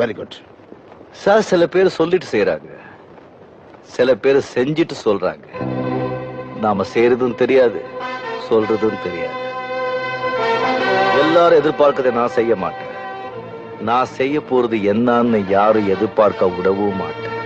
Very good sir. சில பேர் சொல்லிட்டு செய்யறாங்க, சில பேர் செஞ்சிட்டு சொல்றாங்க. நாம செய்யறதும் தெரியாது, சொல்றதும் தெரியாது. எல்லாரும் எதிர்பார்க்கறதை நான் செய்ய மாட்டேன். நான் செய்ய போறது என்னன்னு யாரும் எதிர்பார்க்க விடவும் மாட்டேன்.